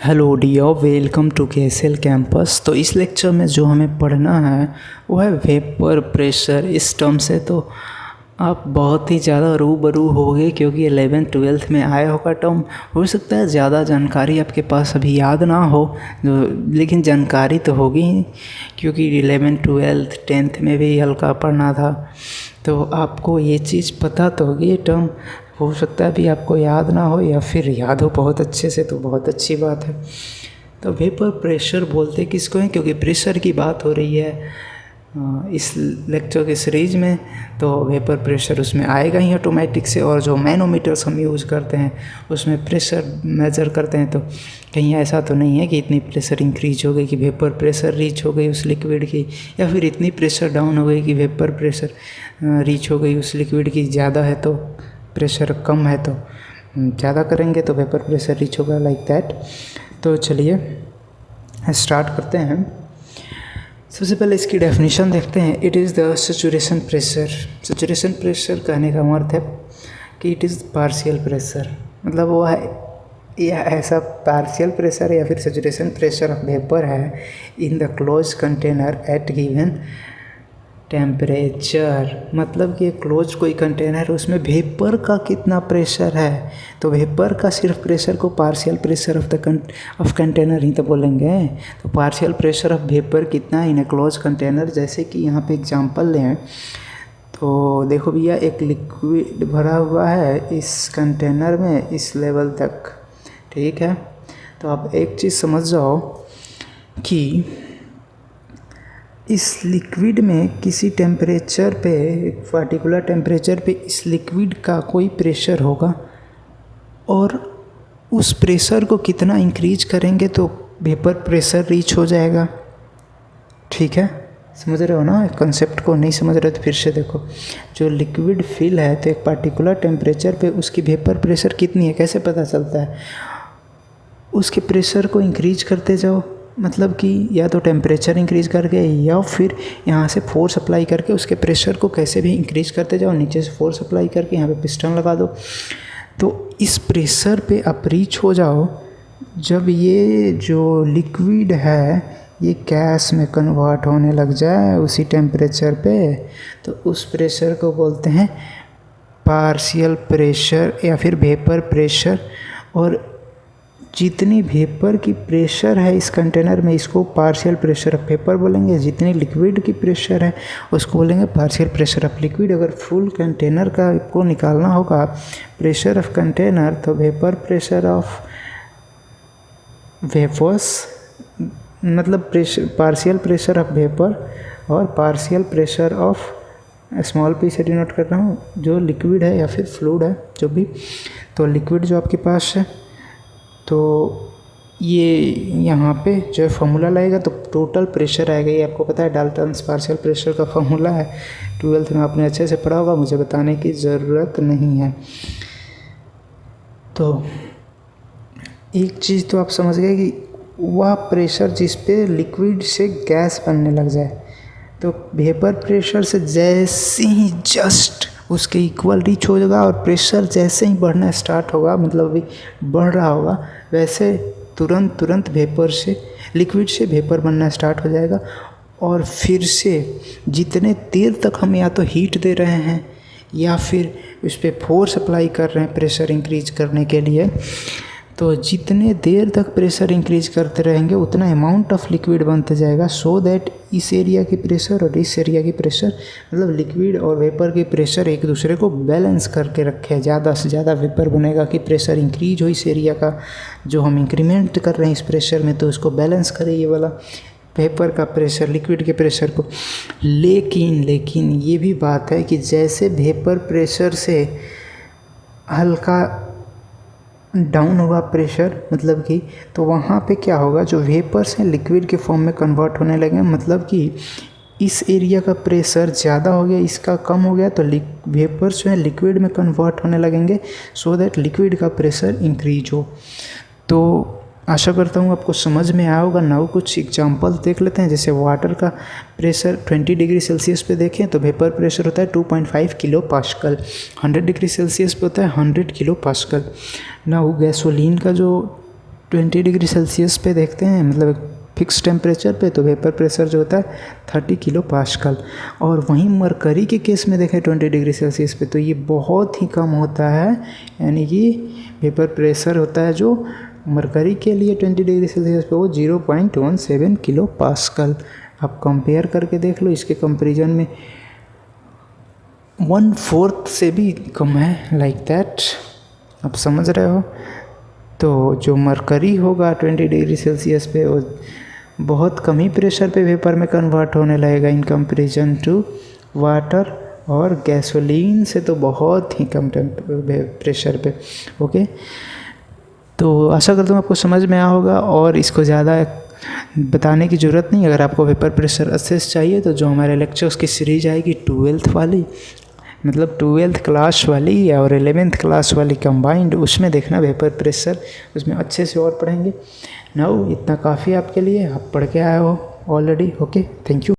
Hello dear, welcome to KSL campus. तो इस lecture में जो हमें पढ़ना है वो है वेपर प्रेशर। इस टर्म से तो आप बहुत ही ज़्यादा रूबरू होगे क्योंकि 11th-12th में आया होगा टर्म। हो सकता है ज़्यादा जानकारी आपके पास अभी याद ना हो, लेकिन जानकारी तो होगी ही क्योंकि 11th-12th 10th में भी हल्का पढ़ना था। तो आपको ये चीज़ पता तो होगी। ये टर्म हो सकता है अभी आपको याद ना हो या फिर याद हो बहुत अच्छे से, तो बहुत अच्छी बात है। तो वेपर प्रेशर बोलते किसको हैं, क्योंकि प्रेशर की बात हो रही है इस लेक्चर के सीरीज में, तो वेपर प्रेशर उसमें आएगा ही ऑटोमेटिक से। और जो मैनोमीटर्स हम यूज़ करते हैं उसमें प्रेशर मेज़र करते हैं, तो कहीं ऐसा तो नहीं है कि इतनी प्रेशर इंक्रीज हो गई कि वेपर प्रेशर रीच हो गई उस लिक्विड की, या फिर इतनी प्रेशर डाउन हो गई कि वेपर प्रेशर रीच हो गई उस लिक्विड की। ज़्यादा है तो प्रेशर, कम है तो ज़्यादा करेंगे तो वेपर प्रेशर रीच होगा, लाइक दैट। तो चलिए स्टार्ट करते हैं। सबसे पहले इसकी डेफिनेशन देखते हैं। It is the saturation pressure. Saturation pressure कहने का अर्थ है कि इट इज़ पार्शियल प्रेशर, मतलब वो है या ऐसा पार्शियल प्रेशर या फिर सैचुरेशन प्रेशर ऑफ वेपर है in the close container at given temperature. मतलब कि क्लोज कोई कंटेनर, उसमें वेपर का कितना प्रेशर है, तो वेपर का सिर्फ प्रेशर को पार्शियल प्रेशर ऑफ कंटेनर ही तो बोलेंगे। तो पार्शियल प्रेशर ऑफ वेपर कितना इन ए क्लोज कंटेनर। जैसे कि यहाँ पे एग्जांपल लें तो देखो भैया, एक लिक्विड भरा हुआ है इस कंटेनर में इस लेवल तक, ठीक है। तो आप एक चीज़ समझ जाओ कि इस लिक्विड में किसी टेम्परेचर पे, एक पर्टिकुलर टेम्परेचर पे इस लिक्विड का कोई प्रेशर होगा, और उस प्रेशर को कितना इंक्रीज करेंगे तो वेपर प्रेशर रीच हो जाएगा, ठीक है। समझ रहे हो ना कंसेप्ट को? नहीं समझ रहे तो फिर से देखो। जो लिक्विड फिल है तो एक पर्टिकुलर टेम्परेचर पे उसकी वेपर प्रेशर कितनी है कैसे पता चलता है? उसके प्रेशर को इंक्रीज करते जाओ, मतलब कि या तो टेम्परेचर इंक्रीज करके या फिर यहाँ से फोर्स अप्लाई करके उसके प्रेशर को कैसे भी इंक्रीज करते जाओ। नीचे से फोर्स अप्लाई करके यहाँ पे पिस्टन लगा दो, तो इस प्रेशर पे आप रीच हो जाओ। जब ये जो लिक्विड है ये गैस में कन्वर्ट होने लग जाए उसी टेम्परेचर पे, तो उस प्रेशर को बोलते हैं पार्शियल प्रेशर या फिर वेपर प्रेशर। और जितनी वेपर की प्रेशर है इस कंटेनर में, इसको पार्शियल प्रेशर ऑफ वेपर बोलेंगे। जितनी लिक्विड की प्रेशर है उसको बोलेंगे पार्शियल प्रेशर ऑफ लिक्विड। अगर फुल कंटेनर का को निकालना होगा प्रेशर ऑफ कंटेनर, तो वेपर प्रेशर ऑफ वेपर्स, मतलब पार्शियल प्रेशर ऑफ वेपर और partial pressure of, small P से डिनोट कर रहा हूँ, जो लिक्विड है या फिर फ्लूइड है जो भी। तो लिक्विड जो आपके पास है, तो ये यहाँ पे जो फॉर्मूला लगेगा तो टोटल प्रेशर आएगा। ये आपको पता है डाल्टन्स पार्शियल प्रेशर का फॉर्मूला है, 12th में आपने अच्छे से पढ़ा होगा, मुझे बताने की ज़रूरत नहीं है। तो एक चीज़ तो आप समझ गए कि वह प्रेशर जिस पे लिक्विड से गैस बनने लग जाए, तो वेपर प्रेशर से जैसे ही जस्ट उसके इक्वल रीच हो जाएगा, और प्रेशर जैसे ही बढ़ना स्टार्ट होगा, मतलब अभी बढ़ रहा होगा, वैसे तुरंत वेपर से, लिक्विड से वेपर बनना स्टार्ट हो जाएगा। और फिर से जितने देर तक हम या तो हीट दे रहे हैं या फिर उस पर फोर्स अप्लाई कर रहे हैं प्रेशर इंक्रीज करने के लिए, तो जितने देर तक प्रेशर इंक्रीज करते रहेंगे उतना अमाउंट ऑफ लिक्विड बनते जाएगा, सो दैट इस एरिया की प्रेशर और इस एरिया की प्रेशर, मतलब लिक्विड और वेपर की प्रेशर एक दूसरे को बैलेंस करके रखे। ज़्यादा से ज़्यादा वेपर बनेगा कि प्रेशर इंक्रीज हो इस एरिया का, जो हम इंक्रीमेंट कर रहे हैं इस प्रेशर में, तो उसको बैलेंस करे ये वाला वेपर का प्रेशर लिक्विड के प्रेशर को। लेकिन ये भी बात है कि जैसे वेपर प्रेशर से हल्का डाउन होगा प्रेशर, मतलब कि, तो वहाँ पे क्या होगा, जो वेपर्स हैं लिक्विड के फॉर्म में कन्वर्ट होने लगे, मतलब कि इस एरिया का प्रेशर ज़्यादा हो गया, इसका कम हो गया, तो वेपर्स जो है लिक्विड में कन्वर्ट होने लगेंगे, सो दैट लिक्विड का प्रेशर इंक्रीज हो। तो आशा करता हूँ आपको समझ में आया होगा। नाउ कुछ एग्जांपल देख लेते हैं। जैसे वाटर का प्रेशर 20 डिग्री सेल्सियस पे देखें तो वेपर प्रेशर होता है 2.5 किलो पास्कल। 100 डिग्री सेल्सियस पे होता है 100 किलो पास्कल। नाउ गैसोलीन का जो 20 डिग्री सेल्सियस पे देखते हैं, मतलब फिक्स टेम्परेचर पे, तो वेपर प्रेशर जो होता है 30 किलो पास्कल। और वहीं मरकरी के केस में देखें 20 डिग्री सेल्सियस पे, तो ये बहुत ही कम होता है, यानी कि वेपर प्रेशर होता है जो मरकरी के लिए 20 डिग्री सेल्सियस पे वो 0.17 किलो पास्कल। आप कंपेयर करके देख लो, इसके कंपेरिजन में 1/4 से भी कम है, लाइक दैट। आप समझ रहे हो। तो जो मरकरी होगा 20 डिग्री सेल्सियस पे वो बहुत कम ही प्रेशर पे वेपर में कन्वर्ट होने लगेगा इन कंपैरिजन टू वाटर, और गैसोलीन से तो बहुत ही कम प्रेशर पे। ओके, तो आशा करता हूँ आपको समझ में आया होगा और इसको ज़्यादा बताने की ज़रूरत नहीं। अगर आपको वेपर प्रेशर असेस चाहिए तो जो हमारे लेक्चर्स की सीरीज आएगी 12th वाली, मतलब 12th क्लास वाली और 11th क्लास वाली कंबाइंड, उसमें देखना वेपर प्रेशर, उसमें अच्छे से और पढ़ेंगे। नाउ इतना काफ़ी आपके लिए, आप पढ़ के आए हो ऑलरेडी। Okay, thank you.